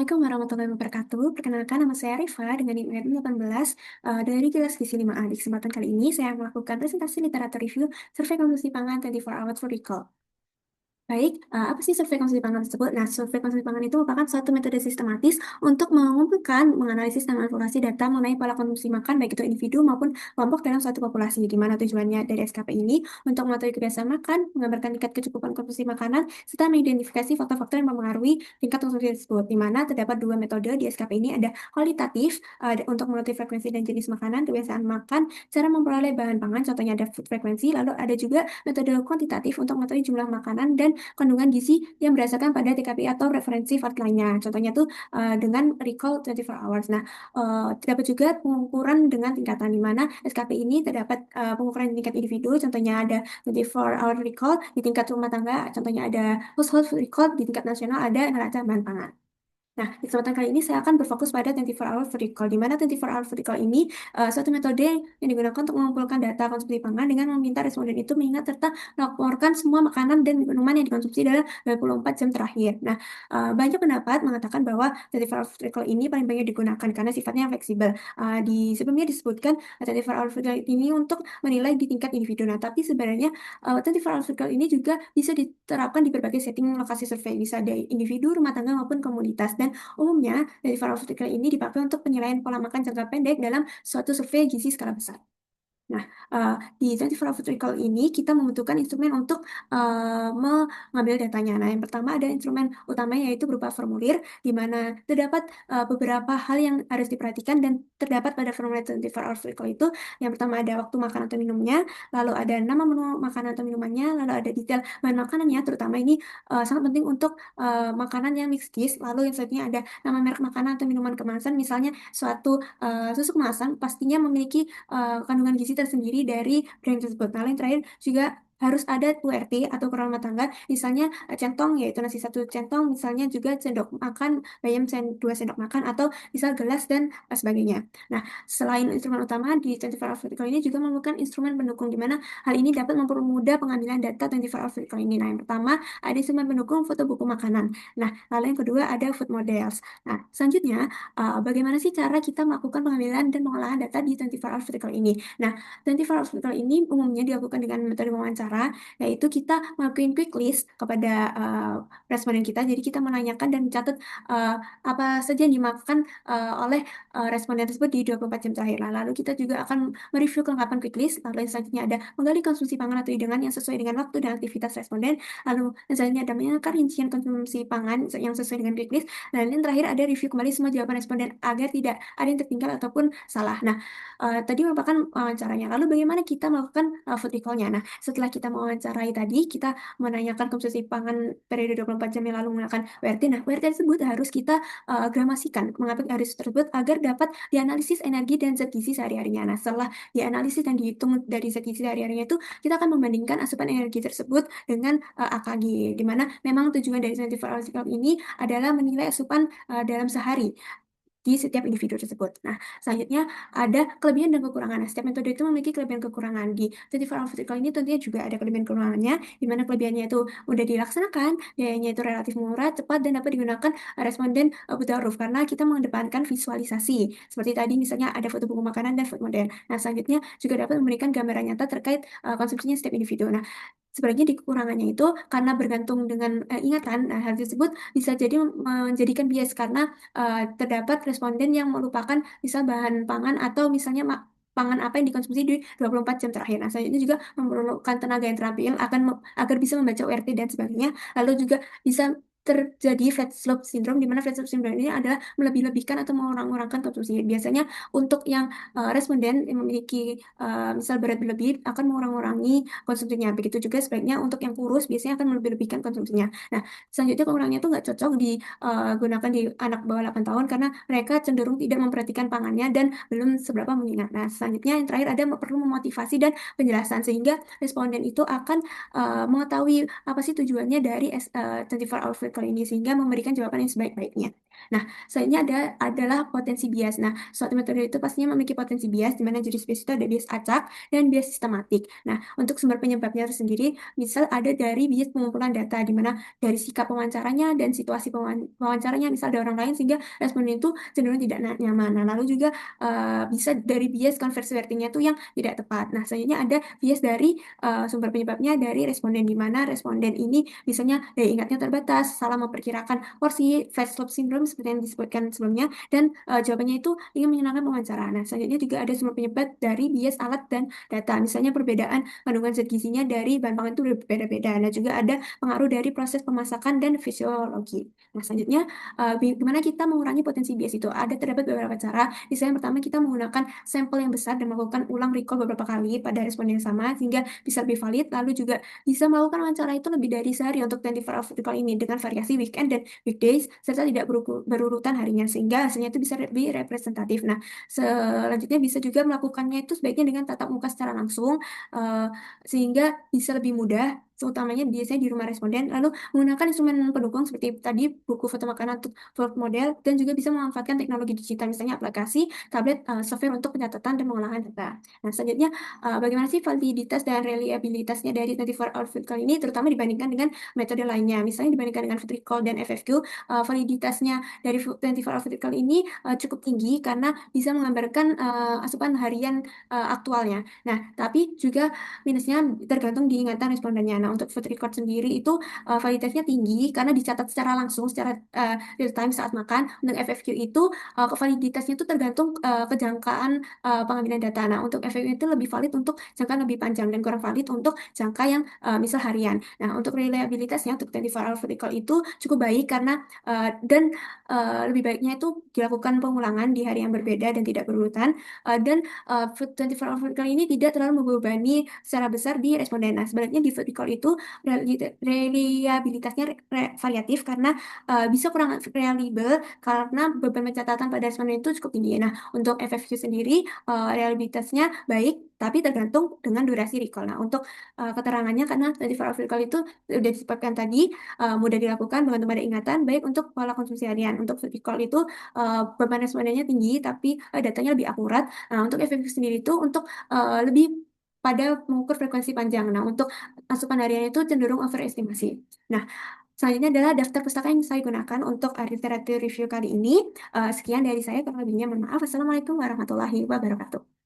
Assalamualaikum warahmatullahi wabarakatuh. Perkenalkan, nama saya Rifa dengan NIM 18 dari kelas Gizi 5A. Di kesempatan kali ini saya melakukan presentasi literatur review survei konsumsi pangan 24 Hours for Recall. Baik, apa sih survei konsumsi pangan tersebut? Nah, survei konsumsi pangan itu merupakan suatu metode sistematis untuk mengumpulkan, menganalisis, dan mengevaluasi data mengenai pola konsumsi makan, baik itu individu maupun kelompok dalam suatu populasi, di mana tujuannya dari SKP ini untuk mengetahui kebiasaan makan, menggambarkan tingkat kecukupan konsumsi makanan, serta mengidentifikasi faktor-faktor yang mempengaruhi tingkat konsumsi tersebut, di mana terdapat dua metode di SKP ini, ada kualitatif untuk mengetahui frekuensi dan jenis makanan, kebiasaan makan, cara memperoleh bahan pangan, contohnya ada food frekuensi, lalu ada juga metode kuantitatif untuk mengetahui jumlah makanan dan kandungan gizi yang berdasarkan pada TKPI atau referensi fakt lainnya. Contohnya tuh dengan recall 24 hours. Nah, terdapat juga pengukuran dengan tingkatan di mana SKP ini terdapat pengukuran di tingkat individu, contohnya ada 24 hour recall di tingkat rumah tangga, contohnya ada household recall di tingkat nasional, ada neraca bahan pangan. Nah, di kesempatan kali ini saya akan berfokus pada 24 hour food recall, di mana 24 hour food recall ini suatu metode yang digunakan untuk mengumpulkan data konsumsi pangan dengan meminta responden itu mengingat serta melaporkan semua makanan dan minuman yang dikonsumsi dalam 24 jam terakhir. Nah, banyak pendapat mengatakan bahwa 24 hour food recall ini paling banyak digunakan karena sifatnya fleksibel. Sebelumnya disebutkan 24 hour food recall ini untuk menilai di tingkat individu. Nah, tapi sebenarnya 24 hour food recall ini juga bisa diterapkan di berbagai setting lokasi survei, bisa dari individu, rumah tangga maupun komunitas. Dan umumnya, dari pharmaceutical ini dipakai untuk penilaian pola makan jangka pendek dalam suatu survei gizi skala besar. Nah, di 24 Hour Recall ini kita membutuhkan instrumen untuk mengambil datanya. Nah, yang pertama ada instrumen utamanya yaitu berupa formulir, di mana terdapat beberapa hal yang harus diperhatikan dan terdapat pada formulir 24 Hour Recall itu. Yang pertama ada waktu makan atau minumnya, lalu ada nama menu makanan atau minumannya, lalu ada detail bahan makanannya, terutama ini sangat penting untuk makanan yang mixed dish. Lalu yang selanjutnya ada nama merek makanan atau minuman kemasan, misalnya suatu susu kemasan pastinya memiliki kandungan gizi tersendiri dari brand tersebut. Nah, yang terakhir juga harus ada URT atau ukuran rumah tangga, misalnya centong yaitu nasi satu centong, misalnya juga sendok makan bayam dua sendok makan atau misal gelas dan sebagainya. Nah, selain instrumen utama di 24 Hour Vertical ini juga memerlukan instrumen pendukung di mana hal ini dapat mempermudah pengambilan data 24 Hour Vertical ini. Nah, yang pertama ada instrumen pendukung foto buku makanan. Nah, lalu yang kedua ada food models. Nah, selanjutnya bagaimana sih cara kita melakukan pengambilan dan pengolahan data di 24 Hour Vertical ini? Nah, 24 Hour Vertical ini umumnya dilakukan dengan metode wawancara, yaitu kita melakukan quick list kepada responden kita. Jadi kita menanyakan dan mencatat apa saja yang dimakan oleh responden tersebut di 24 jam terakhir. Nah, lalu kita juga akan mereview kelengkapan quick list. Lalu yang selanjutnya ada menggali konsumsi pangan atau hidangan yang sesuai dengan waktu dan aktivitas responden. Lalu yang selanjutnya ada menanyakan rincian konsumsi pangan yang sesuai dengan quick list. Dan yang terakhir ada review kembali semua jawaban responden agar tidak ada yang tertinggal ataupun salah. Nah, tadi merupakan wawancaranya. Lalu bagaimana kita melakukan food recall-nya? Nah, setelah kita mewawancarai tadi, kita menanyakan konsumsi pangan periode 24 jam yang lalu menggunakan WRT. Nah, WRT tersebut harus kita gramasikan, mengapit garis tersebut agar dapat dianalisis energi dan zat gizi sehari-harinya. Nah, setelah dianalisis dan dihitung dari zat gizi sehari-harinya itu, kita akan membandingkan asupan energi tersebut dengan AKG, di mana memang tujuan dari 24 hour cycle ini adalah menilai asupan dalam sehari di setiap individu tersebut. Nah, selanjutnya ada kelebihan dan kekurangan. Nah, setiap metode itu memiliki kelebihan kekurangan. Di 24 hour vertical ini tentunya juga ada kelebihan kekurangannya, di mana kelebihannya itu mudah dilaksanakan, biayanya itu relatif murah, cepat, dan dapat digunakan responden buta huruf karena kita mengedepankan visualisasi. Seperti tadi misalnya ada foto buku makanan dan food model. Nah, selanjutnya juga dapat memberikan gambaran nyata terkait konsumsinya setiap individu. Nah, sebenarnya di kekurangannya itu karena bergantung dengan ingatan, nah, hal tersebut bisa jadi menjadikan bias karena terdapat responden yang melupakan misal bahan pangan atau misalnya pangan apa yang dikonsumsi di 24 jam terakhir. Nah, selanjutnya juga memerlukan tenaga yang terampil agar bisa membaca URT dan sebagainya. Lalu juga bisa terjadi fat slope syndrome, di mana fat slope syndrome ini adalah melebih-lebihkan atau mengurang-urangkan konsumsi. Biasanya untuk yang responden yang memiliki misal berat berlebih akan mengurang-urangi konsumsinya. Begitu juga sebaliknya untuk yang kurus biasanya akan melebih-lebihkan konsumsinya. Nah, selanjutnya pengurangnya itu nggak cocok digunakan di anak bawah 8 tahun karena mereka cenderung tidak memperhatikan pangannya dan belum seberapa mengingat. Nah, selanjutnya yang terakhir ada perlu memotivasi dan penjelasan sehingga responden itu akan mengetahui apa sih tujuannya dari 24 hour recall ini sehingga memberikan jawaban yang sebaik-baiknya. Nah, selanjutnya adalah potensi bias. Nah, suatu metode itu pastinya memiliki potensi bias, di mana jenis bias itu ada bias acak dan bias sistematik. Nah, untuk sumber penyebabnya tersendiri, misal ada dari bias pengumpulan data, di mana dari sikap pewawancaranya dan situasi pewawancaranya, misal ada orang lain sehingga responden itu cenderung tidak nyaman. Nah, lalu juga bisa dari bias konversi ratingnya itu yang tidak tepat. Nah, selanjutnya ada bias dari sumber penyebabnya dari responden, di mana responden ini misalnya daya ingatnya terbatas, salah memperkirakan porsi, fast slope syndrome seperti yang disebutkan sebelumnya, dan jawabannya itu ingin menyenangkan pewawancara. Nah, selanjutnya juga ada sumber penyebab dari bias alat dan data, misalnya perbedaan kandungan zat gizinya dari bahan pangan itu berbeda-beda. Nah, juga ada pengaruh dari proses pemasakan dan fisiologi. Nah, selanjutnya gimana kita mengurangi potensi bias itu? Terdapat beberapa cara. Misalnya yang pertama, kita menggunakan sampel yang besar dan melakukan ulang recall beberapa kali pada responden yang sama sehingga bisa lebih valid. Lalu juga bisa melakukan wawancara itu lebih dari sehari untuk 24 hour recall ini dengan variasi weekend dan weekdays serta tidak berurutan harinya sehingga hasilnya itu bisa lebih representatif. Nah, selanjutnya bisa juga melakukannya itu sebaiknya dengan tatap muka secara langsung eh, sehingga bisa lebih mudah, utamanya biasanya di rumah responden, lalu menggunakan instrumen pendukung seperti tadi buku foto makanan untuk work model, dan juga bisa memanfaatkan teknologi digital misalnya aplikasi, tablet, software untuk pencatatan dan pengolahan data. Nah, selanjutnya bagaimana sih validitas dan reliabilitasnya dari 24 hour field call ini, terutama dibandingkan dengan metode lainnya. Misalnya dibandingkan dengan field recall dan FFQ, validitasnya dari 24 hour field call ini cukup tinggi karena bisa menggambarkan asupan harian aktualnya. Nah, tapi juga minusnya tergantung diingatan respondennya. Nah, untuk food record sendiri itu validitasnya tinggi karena dicatat secara langsung, secara real time saat makan. Untuk FFQ itu validitasnya itu tergantung kejangkaan pengambilan data. Nah, untuk FFQ itu lebih valid untuk jangka lebih panjang dan kurang valid untuk jangka yang misal harian. Nah, untuk reliabilitasnya untuk 24 hour food recall itu cukup baik karena lebih baiknya itu dilakukan pengulangan di hari yang berbeda dan tidak berurutan. Dan food 24 hour food recall ini tidak terlalu membebani secara besar di responden. Nah, sebaliknya di food recall itu reliabilitasnya variatif karena bisa kurang reliable karena beban pencatatan pada responden itu cukup tinggi. Nah, untuk FFQ sendiri reliabilitasnya baik, tapi tergantung dengan durasi recall. Nah, untuk keterangannya karena 24 hour recall itu sudah disebutkan tadi mudah dilakukan, bergantung pada ingatan, baik untuk pola konsumsi harian. Untuk food recall itu beban respondennya tinggi, tapi datanya lebih akurat. Nah, untuk FFQ sendiri itu untuk lebih pada mengukur frekuensi panjang. Nah, untuk asupan harian itu cenderung overestimasi. Nah, selanjutnya adalah daftar pustaka yang saya gunakan untuk literatur review kali ini. Sekian dari saya, kurang lebihnya mohon maaf. Assalamualaikum warahmatullahi wabarakatuh.